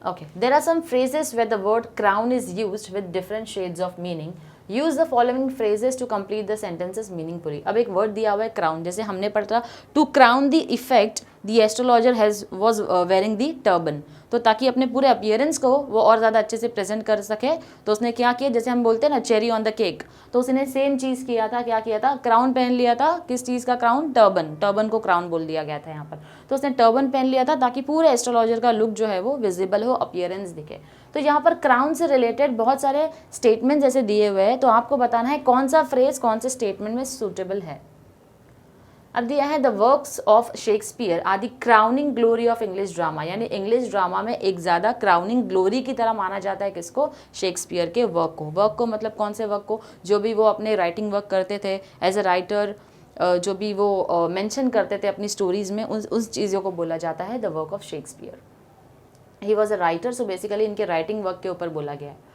Okay, there are some phrases where the word crown is used with different shades of meaning. Use the following phrases to complete the sentences meaningfully. अब एक वर्ड दिया हुआ है क्राउन, जैसे हमने पढ़ा to crown the effect the astrologer was wearing the turban, तो ताकि अपने पूरे अपीयरेंस को वो और ज़्यादा अच्छे से प्रेजेंट कर सके, तो उसने क्या किया, जैसे हम बोलते हैं ना चेरी ऑन द केक, तो उसने सेम चीज़ किया था। क्या किया था? क्राउन पहन लिया था। किस चीज़ का क्राउन? टर्बन। टर्बन को क्राउन बोल दिया गया था यहाँ पर। तो उसने टर्बन पहन लिया था ताकि पूरे एस्ट्रोलॉजर का लुक जो है वो विजिबल हो, अपीयरेंस दिखे। तो यहाँ पर क्राउन से रिलेटेड बहुत सारे स्टेटमेंट जैसे दिए हुए हैं, तो आपको बताना है कौन सा फ्रेज कौन से स्टेटमेंट में सूटेबल है। अब दिया है the works of Shakespeare are the crowning glory of English drama, यानी इंग्लिश ड्रामा में एक ज़्यादा क्राउनिंग ग्लोरी की तरह माना जाता है किसको? शेक्सपियर के वर्क को। वर्क को मतलब कौन से वर्क को? जो भी वो अपने राइटिंग वर्क करते थे एज अ राइटर, जो भी वो मेंशन करते थे अपनी स्टोरीज में, उस चीज़ों को बोला जाता है the work of Shakespeare. He was a writer, so basically इनके राइटिंग वर्क के ऊपर बोला गया है।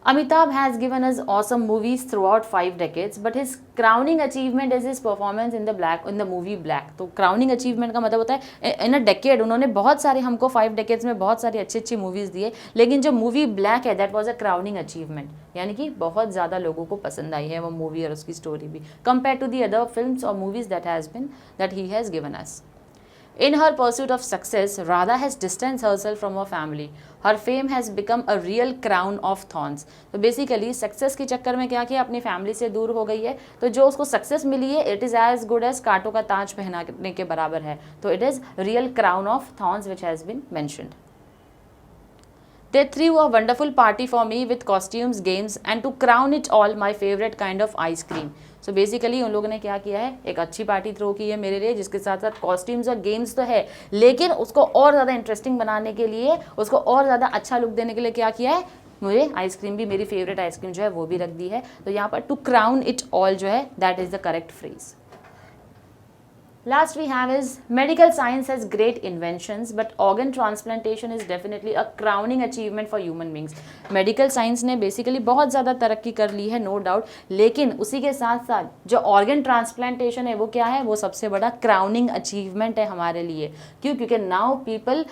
Amitabh has given us awesome movies throughout 5 decades, but his crowning achievement is his performance in the movie Black. तो crowning achievement का मतलब होता है in a decade उन्होंने बहुत सारे हमको 5 decades में बहुत सारी अच्छी अच्छी मूवीज़ दिए, लेकिन जो मूवी Black है that was a crowning achievement, यानी कि बहुत ज़्यादा लोगों को पसंद आई है वो मूवी और उसकी स्टोरी भी, compared to the other films or movies that he has given us. In her pursuit of success, Radha has distanced herself from her family. Her fame has become a real crown of thorns. तो basically success के चक्कर में क्या किया, अपनी family से दूर हो गई है, तो जो उसको सक्सेस मिली है it is as good as कांटों का ताज पहनाने के बराबर है, तो it is real crown of thorns which has been mentioned. They threw a wonderful party for me with costumes, games and to crown it all my favorite kind of ice cream. So basically उन लोगों ने क्या किया है, एक अच्छी party throw की है मेरे लिए जिसके साथ साथ कॉस्ट्यूम्स और गेम्स तो है, लेकिन उसको और ज़्यादा इंटरेस्टिंग बनाने के लिए, उसको और ज़्यादा अच्छा लुक देने के लिए क्या किया है, मुझे आइसक्रीम भी, मेरी फेवरेट आइसक्रीम जो है वो भी रख दी है. तो यहाँ पर टू क्राउन इट ऑल जो है that is the correct phrase. Last we have is medical science has great inventions but organ transplantation is definitely a crowning achievement for human beings. Medical science ने basically बहुत ज़्यादा तरक्की कर ली है no doubt, लेकिन उसी के साथ साथ जो organ transplantation है वो क्या है, वो सबसे बड़ा crowning achievement है हमारे लिए. क्यों? क्योंकि now people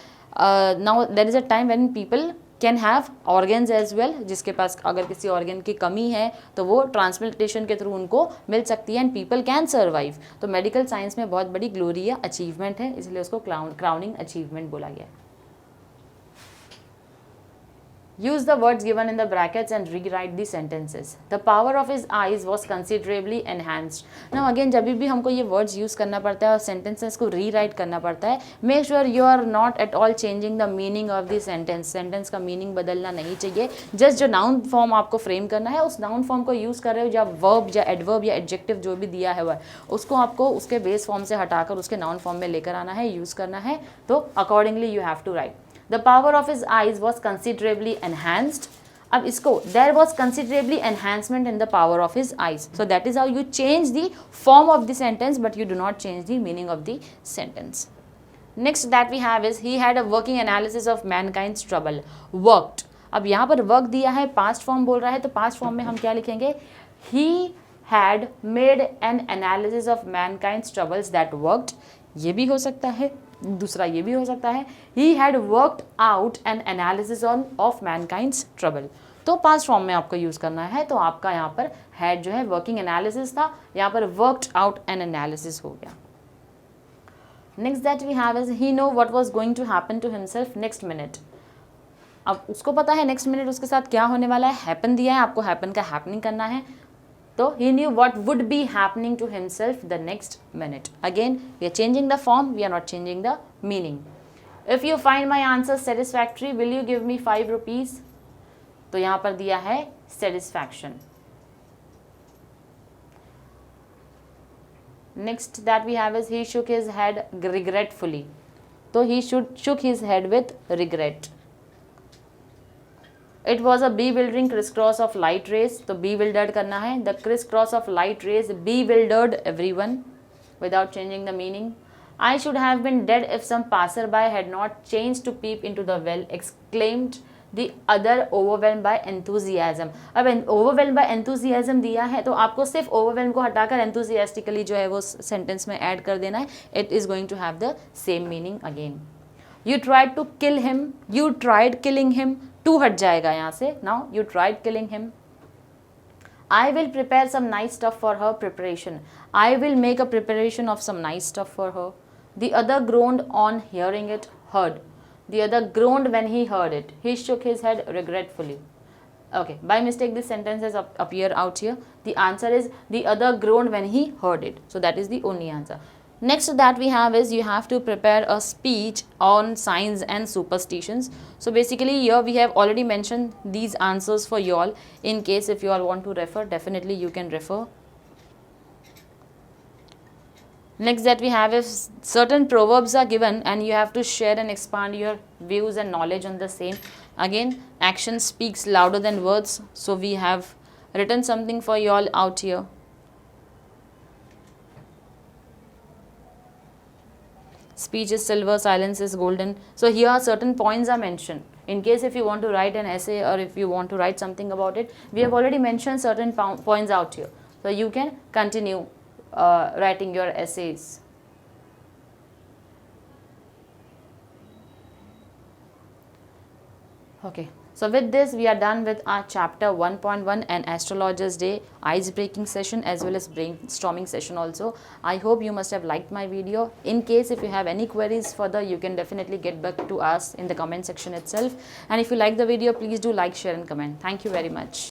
now there is a time when people can have organs as well, जिसके पास अगर किसी ऑर्गेन की कमी है तो वो ट्रांसप्लांटेशन के थ्रू उनको मिल सकती है एंड पीपल कैन सर्वाइव. तो मेडिकल साइंस में बहुत बड़ी ग्लोरी या अचीवमेंट है, इसलिए उसको क्राउनिंग अचीवमेंट बोला गया. Use the words given in the brackets and rewrite the sentences. The power of his eyes was considerably enhanced. Now again जब भी हमको ये words use करना पड़ता है और sentences को rewrite करना पड़ता है, make sure you are not at all changing the meaning of the sentence. Sentence का meaning बदलना नहीं चाहिए. Just जो noun form आपको frame करना है, उस noun form को use कर रहे हो, या verb या adverb या adjective जो भी दिया है वह, उसको आपको उसके base form से हटाकर उसके noun form में लेकर आना है, use करना है. तो accordingly you have to write. The power of his eyes was considerably enhanced. अब इसको there was considerably enhancement in the power of his eyes. So that is how you change the form of the sentence, but you do not change the meaning of the sentence. Next that we have is he had a working analysis of mankind's trouble. Worked. अब यहाँ पर work दिया है, past form बोल रहा है, तो past form में हम क्या लिखेंगे? He had made an analysis of mankind's troubles that worked. ये भी हो सकता है, दूसरा ये भी हो सकता है, he had worked out an analysis of mankind's trouble. तो पास्ट फॉर्म में आपको यूज़ करना है, तो आपका यहाँ पर had जो है वर्किंग एनालिसिस था, यहाँ पर worked out an analysis हो गया. Next that we have is he know what was going to happen to himself next minute. अब उसको पता है नेक्स्ट मिनट उसके साथ क्या होने वाला है, हैपन दिया है, आपको हैपन का हैपनिंग करना है. So he knew what would be happening to himself the next minute. Again, we are changing the form, we are not changing the meaning. If you find my answer satisfactory, will you give me 5 rupees? तो यहाँ पर दिया है satisfaction. Next that we have is he shook his head regretfully. So he shook his head with regret. It was a bewildering crisscross of light rays. तो bewildered करना है. The crisscross of light rays bewildered everyone without changing the meaning. I should have been dead if some passerby had not chanced to peep into the well, exclaimed the other overwhelmed by enthusiasm. अब overwhelmed by enthusiasm दिया है, तो आपको सिर्फ overwhelmed को हटाकर enthusiastically जो है वो sentence में add कर देना है. It is going to have the same meaning again. You tried to kill him. You tried killing him. टू हट जाएगा यहाँ से. Now you tried killing him. I will prepare some nice stuff for her preparation. I will make a preparation of some nice stuff for her. The other groaned on hearing it. Heard. The other groaned when he heard it. He shook his head regretfully. Okay, by mistake this sentences appear out here. The answer is the other groaned when he heard it. So that is the only answer. Next that we have is you have to prepare a speech on science and superstitions. So basically here we have already mentioned these answers for you all. In case if you all want to refer, definitely you can refer. Next that we have is certain proverbs are given and you have to share and expand your views and knowledge on the same. Again, action speaks louder than words. So we have written something for you all out here. Speech is silver, silence is golden. So here certain points are mentioned. In case if you want to write an essay or if you want to write something about it, we have already mentioned certain points out here. So you can continue writing your essays. Okay. So with this we are done with our chapter 1.1 and astrologer's day ice breaking session as well as brainstorming session also. I hope you must have liked my video. In case if you have any queries further, you can definitely get back to us in the comment section itself. And if you like the video, please do like, share and comment. Thank you very much.